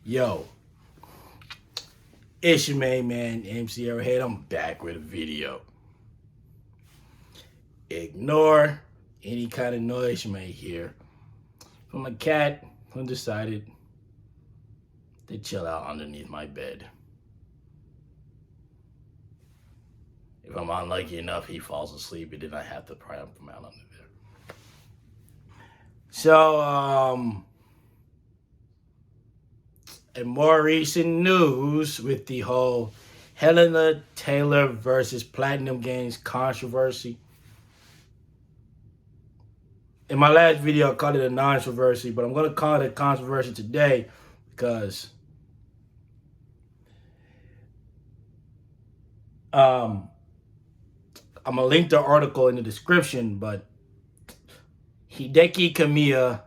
Yo, it's your main man, MC Airhead. I'm back with a video. Ignore any kind of noise you may hear from a cat who decided to chill out underneath my bed. If I'm unlucky enough, he falls asleep, and then I have to pry him from out under there. So, in more recent news with the whole Helena Taylor versus Platinum Games controversy. In my last video, I called it a non-controversy, but I'm going to call it a controversy today because I'm going to link the article in the description, but Hideki Kamiya,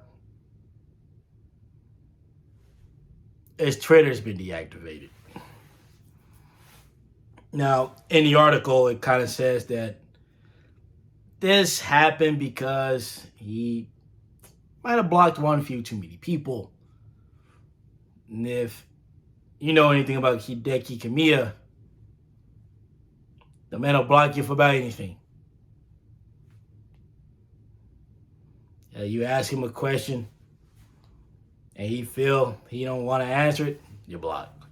his Twitter's been deactivated. Now, in the article, it kind of says that this happened because he might have blocked one few too many people. And if you know anything about Hideki Kamiya, the man will block you for about anything. You ask him a question and he feel he don't want to answer it, you're blocked.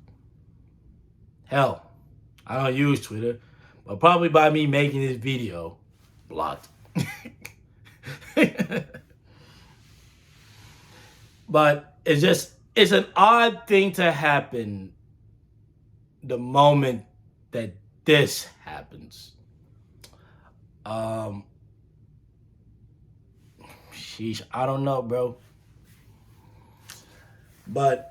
Hell, I don't use Twitter, but probably by me making this video, blocked. But it's an odd thing to happen the moment that this happens. Sheesh, I don't know, bro. But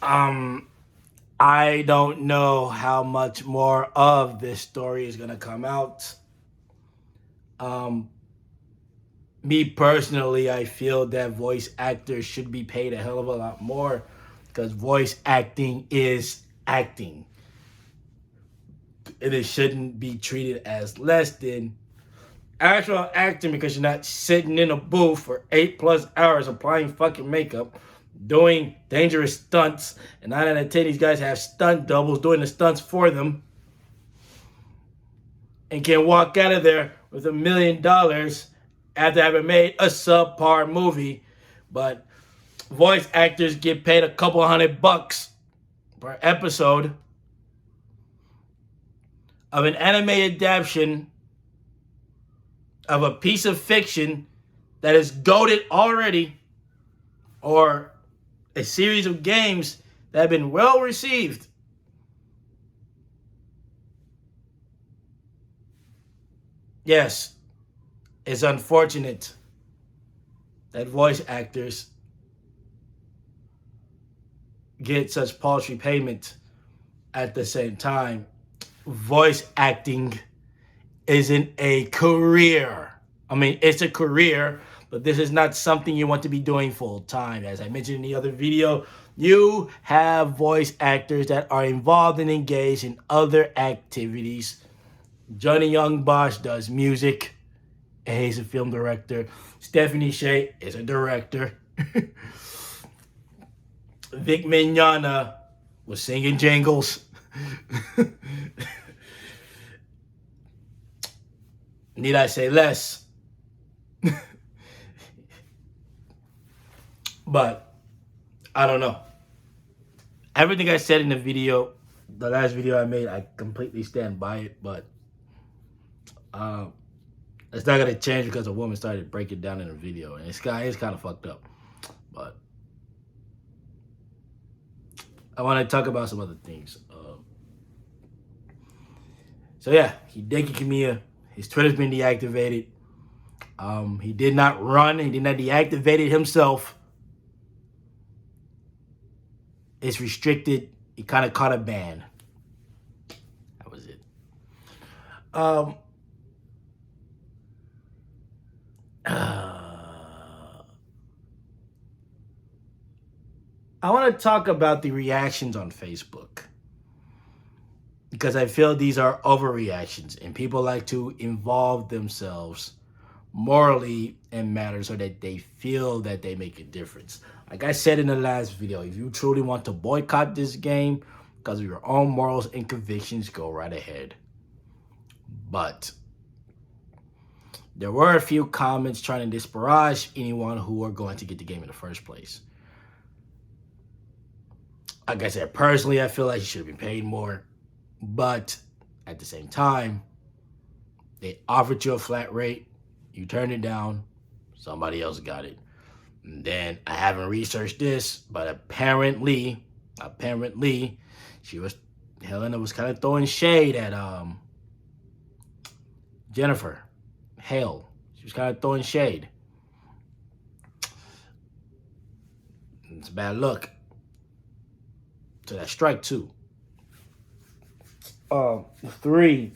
I don't know how much more of this story is gonna come out. Me personally, I feel that voice actors should be paid a hell of a lot more because voice acting is acting. And it shouldn't be treated as less than actual acting because you're not sitting in a booth for 8+ hours applying fucking makeup, doing dangerous stunts, and 9 out of 10 these guys have stunt doubles doing the stunts for them and can walk out of there with $1 million after having made a subpar movie. But voice actors get paid a couple $100 per episode of an anime adaptation of a piece of fiction that is goated already, or a series of games that have been well received. Yes, it's unfortunate that voice actors get such paltry payment. At the same time, voice acting isn't a career. I mean, it's a career, but this is not something you want to be doing full time. As I mentioned in the other video, you have voice actors that are involved and engaged in other activities. Johnny Young Bosch does music, and he's a film director. Stephanie Shea is a director. Vic Mignogna was singing jingles. Need I say less? But I don't know. Everything I said in the video, the last video I made, I completely stand by it. But it's not gonna change because a woman started breaking down in the video, and it's kind of fucked up. But I want to talk about some other things. So yeah, Hideki Kamiya, his Twitter's been deactivated. He did not run. He did not deactivate it himself. It's restricted. He kind of caught a ban. That was it. I want to talk about the reactions on Facebook, because I feel these are overreactions and people like to involve themselves morally and matter so that they feel that they make a difference. Like I said in the last video, if you truly want to boycott this game because of your own morals and convictions, go right ahead. But there were a few comments trying to disparage anyone who are going to get the game in the first place. Like I said, personally, I feel like you should have been paid more. But at the same time, they offered you a flat rate. You turned it down. Somebody else got it. And then I haven't researched this, but apparently, Helena was kind of throwing shade at Jennifer Hale. She was kind of throwing shade. It's a bad look. So that's strike 2. 3,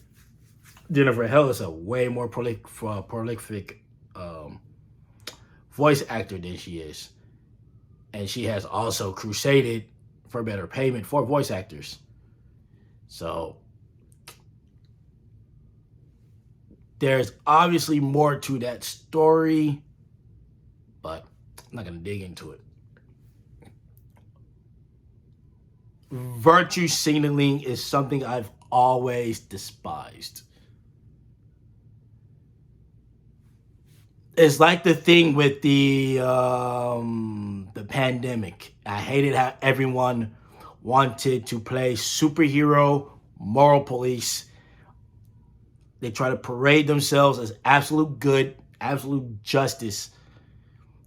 Jennifer Hale is a way more prolific voice actor than she is. And she has also crusaded for better payment for voice actors. So there's obviously more to that story, but I'm not going to dig into it. Virtue signaling is something I've always despised. It's like the thing with the pandemic. I hated how everyone wanted to play superhero, moral police. They try to parade themselves as absolute good, absolute justice.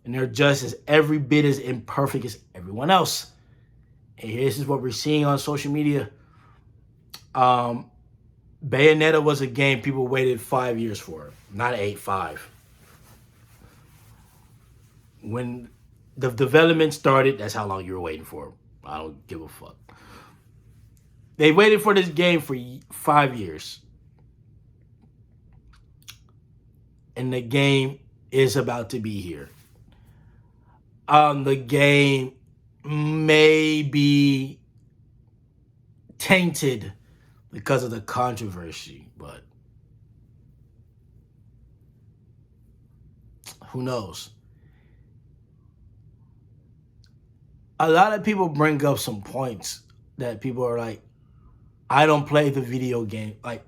And their justice every bit as imperfect as everyone else. And this is what we're seeing on social media. Bayonetta was a game people waited 5 years for, not 8, 5. When the development started, that's how long you were waiting for. I don't give a fuck. They waited for this game for 5 years. And the game is about to be here. The game may be tainted because of the controversy, but who knows? A lot of people bring up some points that people are like, I don't play the video game. Like,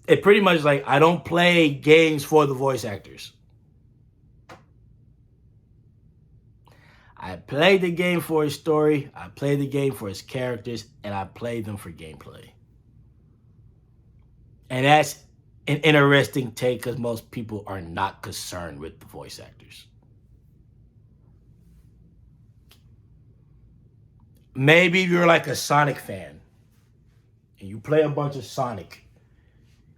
it pretty much like, I don't play games for the voice actors. I play the game for its story, I play the game for its characters, and I play them for gameplay. And that's an interesting take because most people are not concerned with the voice actors. Maybe you're like a Sonic fan and you play a bunch of Sonic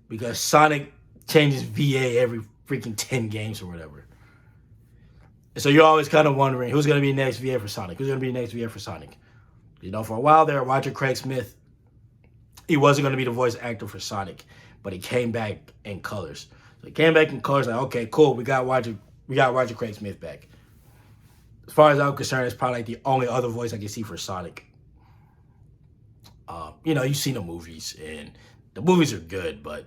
because Sonic changes VA every freaking 10 games or whatever. And so you're always kind of wondering who's going to be next VA for Sonic? Who's going to be next VA for Sonic? You know, for a while there, Roger Craig Smith, he wasn't going to be the voice actor for Sonic, but he came back in colors. So he came back in colors like, okay, cool, we got Roger Craig Smith back. As far as I'm concerned, it's probably like the only other voice I can see for Sonic. You know, you've seen the movies, and the movies are good, but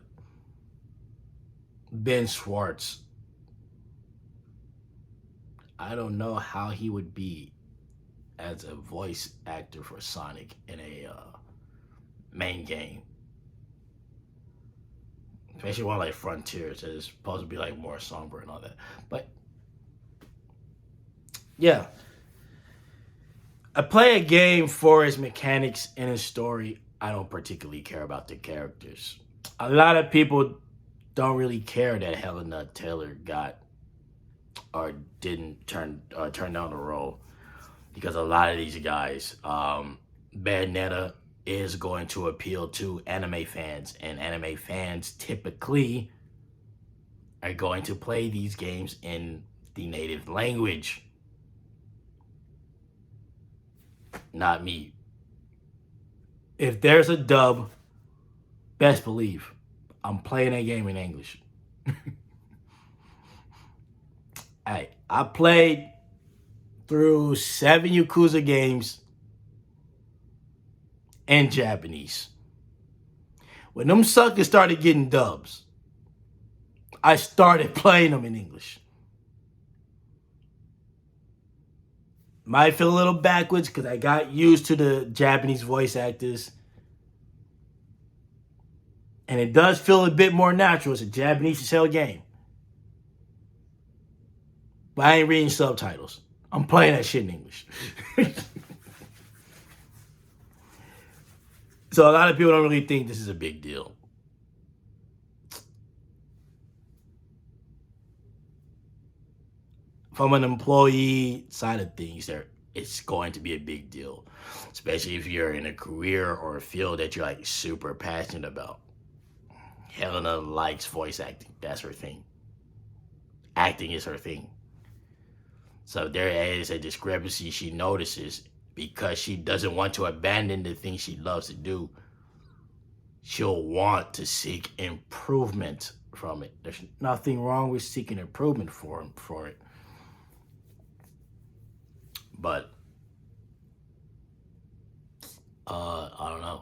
Ben Schwartz, I don't know how he would be as a voice actor for Sonic in a main game. Especially one like Frontiers, it's supposed to be like more somber and all that. But yeah, I play a game for its mechanics and its story. I don't particularly care about the characters. A lot of people don't really care that Helena Taylor got or didn't turn down the role, because a lot of these guys, Bayonetta is going to appeal to anime fans, and anime fans typically are going to play these games in the native language. Not me. If there's a dub, best believe I'm playing that game in English. Hey, I played through 7 Yakuza games in Japanese. When them suckers started getting dubs, I started playing them in English. Might feel a little backwards because I got used to the Japanese voice actors. And it does feel a bit more natural. It's a Japanese cell game. But I ain't reading subtitles. I'm playing that shit in English. So a lot of people don't really think this is a big deal. From an employee side of things, it's going to be a big deal. Especially if you're in a career or a field that you're like super passionate about. Helena likes voice acting. That's her thing. Acting is her thing. So there is a discrepancy she notices because she doesn't want to abandon the thing she loves to do. She'll want to seek improvement from it. There's nothing wrong with seeking improvement for it. But I don't know.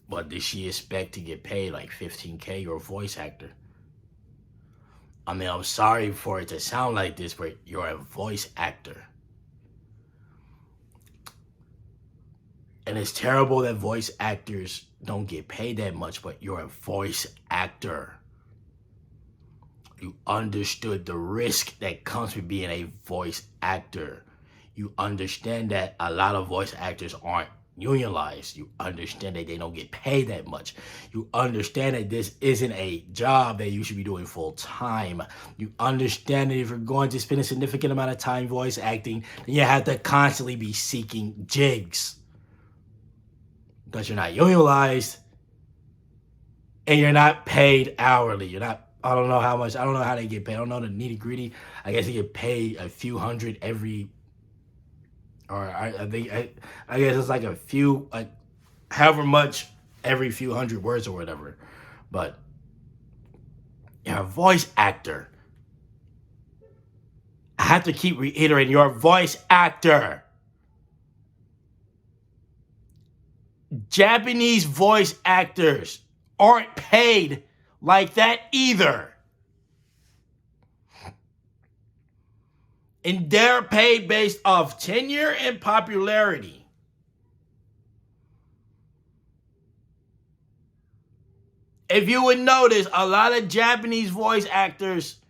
But does she expect to get paid like $15K or a voice actor? I mean, I'm sorry for it to sound like this, but you're a voice actor. And it's terrible that voice actors don't get paid that much, but you're a voice actor. You understood the risk that comes with being a voice actor. You understand that a lot of voice actors aren't unionized. You understand that they don't get paid that much. You understand that this isn't a job that you should be doing full time. You understand that if you're going to spend a significant amount of time voice acting, then you have to constantly be seeking jigs. Because you're not unionized and you're not paid hourly. I don't know how much, I don't know how they get paid. I don't know the nitty gritty. I guess they get paid a few hundred every, or I guess it's like a few, however much every few hundred words or whatever. But you're a voice actor. I have to keep reiterating, you're a voice actor. Japanese voice actors aren't paid like that either. And they're paid based off tenure and popularity. If you would notice, a lot of Japanese voice actors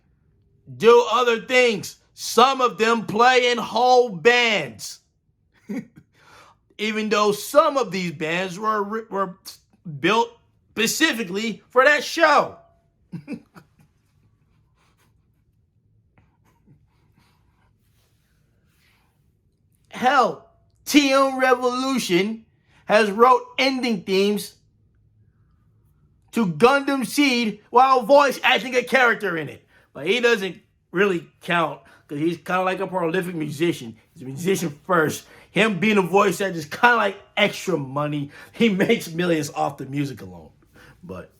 do other things. Some of them play in whole bands. Even though some of these bands were built specifically for that show. Hell, TM Revolution has wrote ending themes to Gundam Seed while voice acting a character in it. But he doesn't really count because he's kind of like a prolific musician. He's a musician first. Him being a voice actor is kind of like extra money. He makes millions off the music alone. But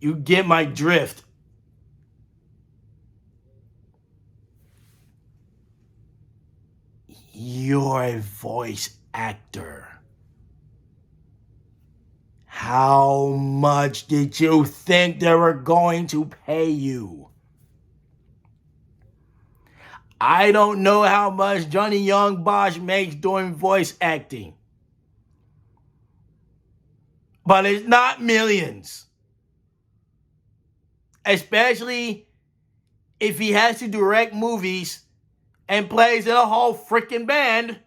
you get my drift. You're a voice actor. How much did you think they were going to pay you? I don't know how much Johnny Young Bosch makes doing voice acting. But it's not millions. Especially if he has to direct movies and plays in a whole freaking band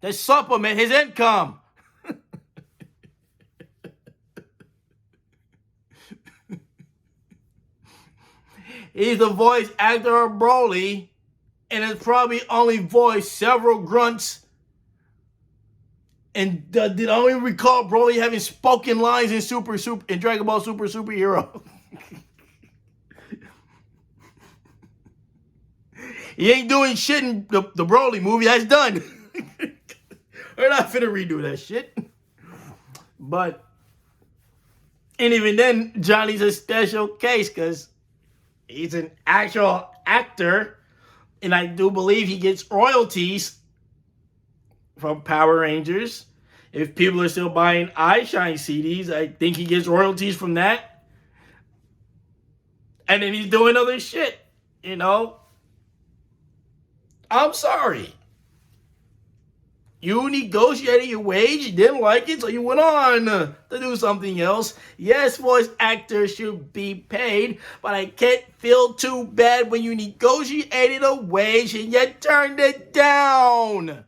to supplement his income. He's the voice actor of Broly and has probably only voiced several grunts. And did I only recall Broly having spoken lines in Dragon Ball Super Superhero? He ain't doing shit in the Broly movie. That's done. We're not finna redo that shit. But, and even then, Johnny's a special case because he's an actual actor. And I do believe he gets royalties from Power Rangers. If people are still buying iShine CDs, I think he gets royalties from that. And then he's doing other shit, you know? I'm sorry. You negotiated your wage, you didn't like it, so you went on to do something else. Yes, voice actors should be paid, but I can't feel too bad when you negotiated a wage and you turned it down.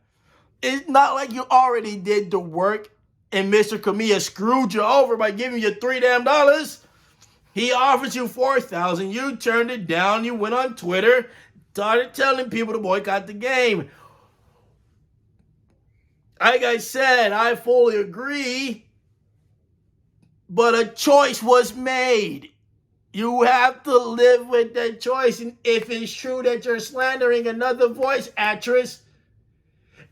It's not like you already did the work and Mr. Kamiya screwed you over by giving you $3 damn. He offered you $4,000, you turned it down, you went on Twitter, started telling people to boycott the game. Like I said, I fully agree, but a choice was made. You have to live with that choice. And if it's true that you're slandering another voice actress,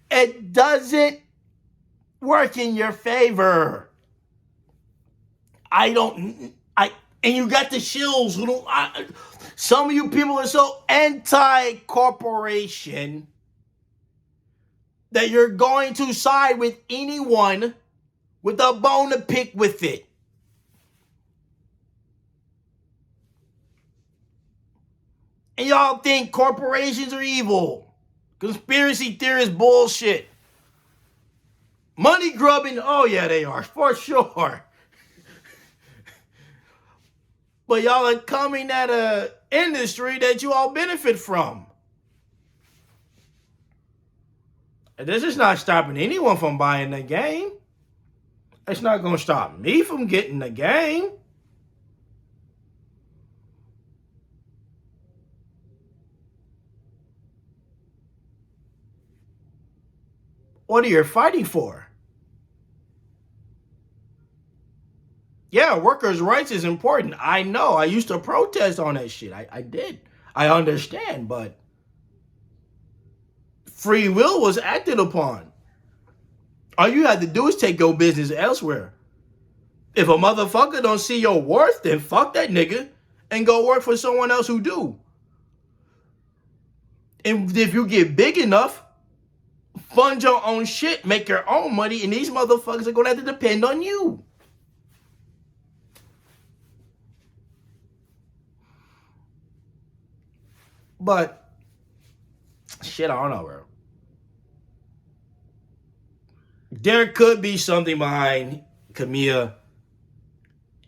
it doesn't work in your favor. And you got the shills. Some of you people are so anti-corporation that you're going to side with anyone with a bone to pick with it. And y'all think corporations are evil. Conspiracy theorist bullshit. Money grubbing, oh yeah, they are, for sure. But y'all are coming at an industry that you all benefit from. And this is not stopping anyone from buying the game. It's not going to stop me from getting the game. What are you fighting for? Yeah, workers' rights is important. I know. I used to protest on that shit. I did. I understand, but free will was acted upon. All you have to do is take your business elsewhere. If a motherfucker don't see your worth, then fuck that nigga and go work for someone else who do. And if you get big enough, fund your own shit, make your own money, and these motherfuckers are going to have to depend on you. But, shit, I don't know, bro. There could be something behind Kamiya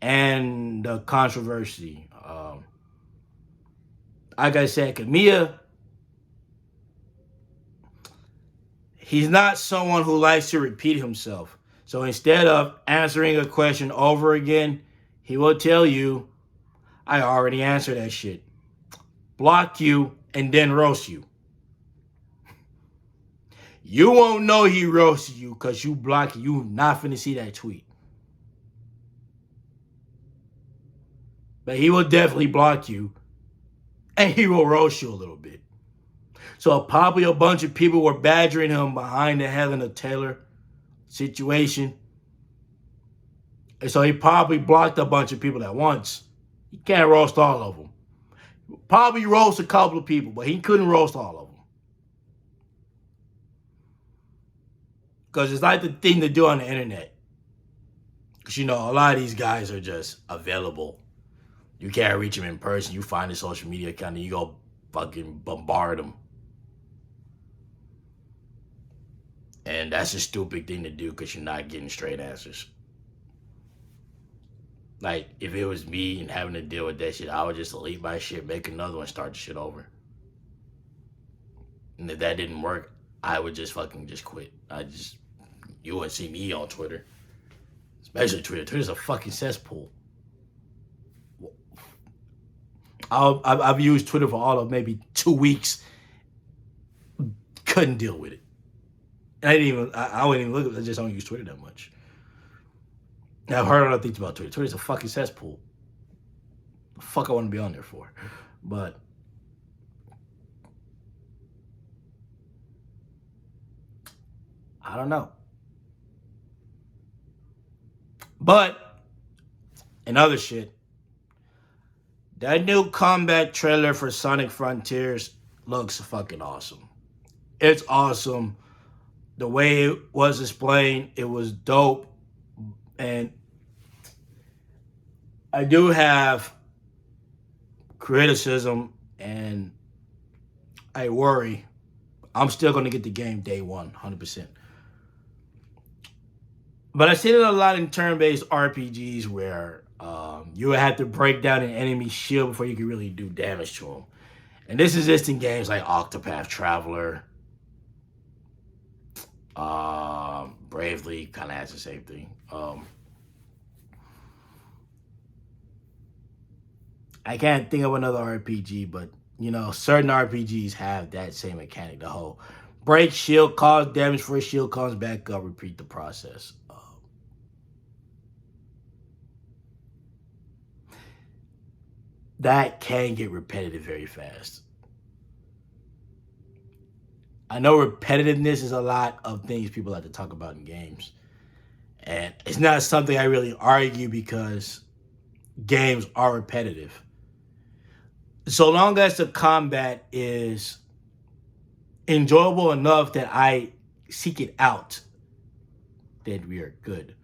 and the controversy. Like I said, Kamiya, he's not someone who likes to repeat himself. So instead of answering a question over again, he will tell you, I already answered that shit. Block you and then roast you. You won't know he roasted you because you blocked. You not finna see that tweet. But he will definitely block you. And he will roast you a little bit. So probably a bunch of people were badgering him behind the Helena Taylor situation. And so he probably blocked a bunch of people at once. He can't roast all of them. Probably roast a couple of people, but he couldn't roast all of them. Because it's like the thing to do on the internet. Because, you know, a lot of these guys are just available. You can't reach them in person. You find a social media account and you go fucking bombard them. And that's a stupid thing to do because you're not getting straight answers. Like, if it was me and having to deal with that shit, I would just delete my shit, make another one, start the shit over. And if that didn't work, I would just fucking just quit. You wouldn't see me on Twitter. Especially Twitter. Twitter's a fucking cesspool. I've used Twitter for all of maybe 2 weeks. Couldn't deal with it. And I wouldn't even look at it. I just don't use Twitter that much. I've heard other things about Twitter. Twitter's a fucking cesspool. The fuck I want to be on there for. But I don't know. But in other shit, that new comeback trailer for Sonic Frontiers looks fucking awesome. It's awesome. The way it was explained, it was dope. And I do have criticism, and I worry. I'm still going to get the game day one, 100%. But I've seen it a lot in turn-based RPGs where you would have to break down an enemy shield before you can really do damage to them. And this is just in games like Octopath Traveler. Bravely kind of has the same thing. I can't think of another RPG, but you know, certain RPGs have that same mechanic. The whole break shield, cause damage for a shield comes back up, repeat the process. That can get repetitive very fast. I know repetitiveness is a lot of things people like to talk about in games. And it's not something I really argue because games are repetitive. So long as the combat is enjoyable enough that I seek it out, then we are good.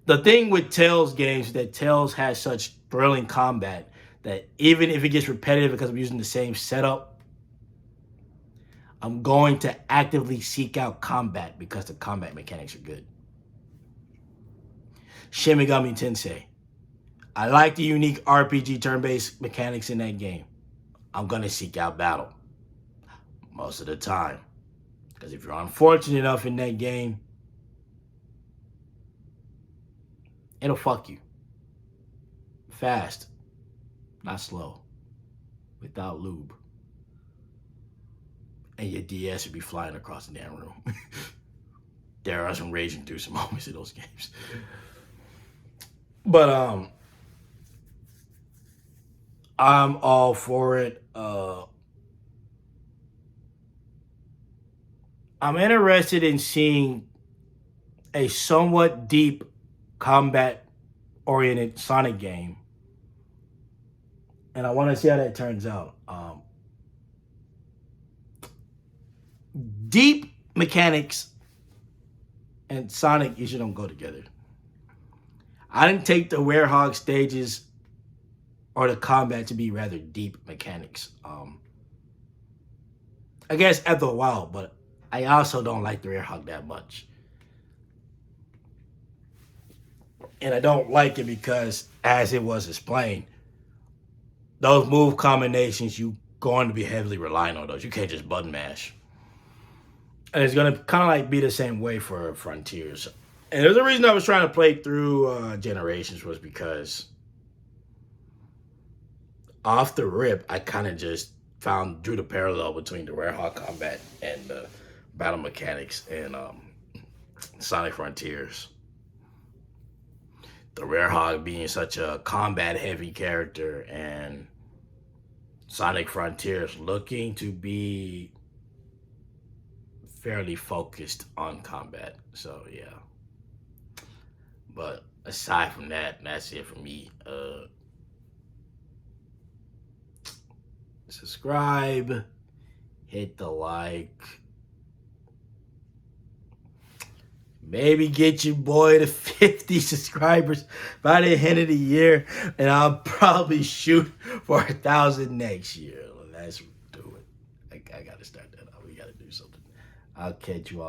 The thing with Tales games is that Tales has such thrilling combat that even if it gets repetitive because I'm using the same setup, I'm going to actively seek out combat because the combat mechanics are good. Shin Megami Tensei. I like the unique RPG turn-based mechanics in that game. I'm going to seek out battle most of the time. Because if you're unfortunate enough in that game, it'll fuck you. Fast, not slow, without lube. And your DS would be flying across the damn room. There are some raging through some moments in those games. But I'm all for it. I'm interested in seeing a somewhat deep combat-oriented Sonic game. And I want to see how that turns out. Deep mechanics and Sonic usually don't go together. I didn't take the Werehog stages or the combat to be rather deep mechanics. I guess after a while, but I also don't like the Werehog that much. And I don't like it because, as it was explained, those move combinations, you're going to be heavily relying on those. You can't just button mash. And it's going to kind of like be the same way for Frontiers. And there's a reason I was trying to play through Generations was because off the rip, I kind of just drew the parallel between the Werehog combat and the battle mechanics in Sonic Frontiers. The Werehog being such a combat-heavy character and Sonic Frontiers looking to be fairly focused on combat. So, yeah. But aside from that, that's it for me. Subscribe, hit the like. Maybe get your boy to 50 subscribers by the end of the year, and I'll probably shoot for 1,000 next year. Let's do it. I gotta start that up. We gotta do something. I'll catch you all.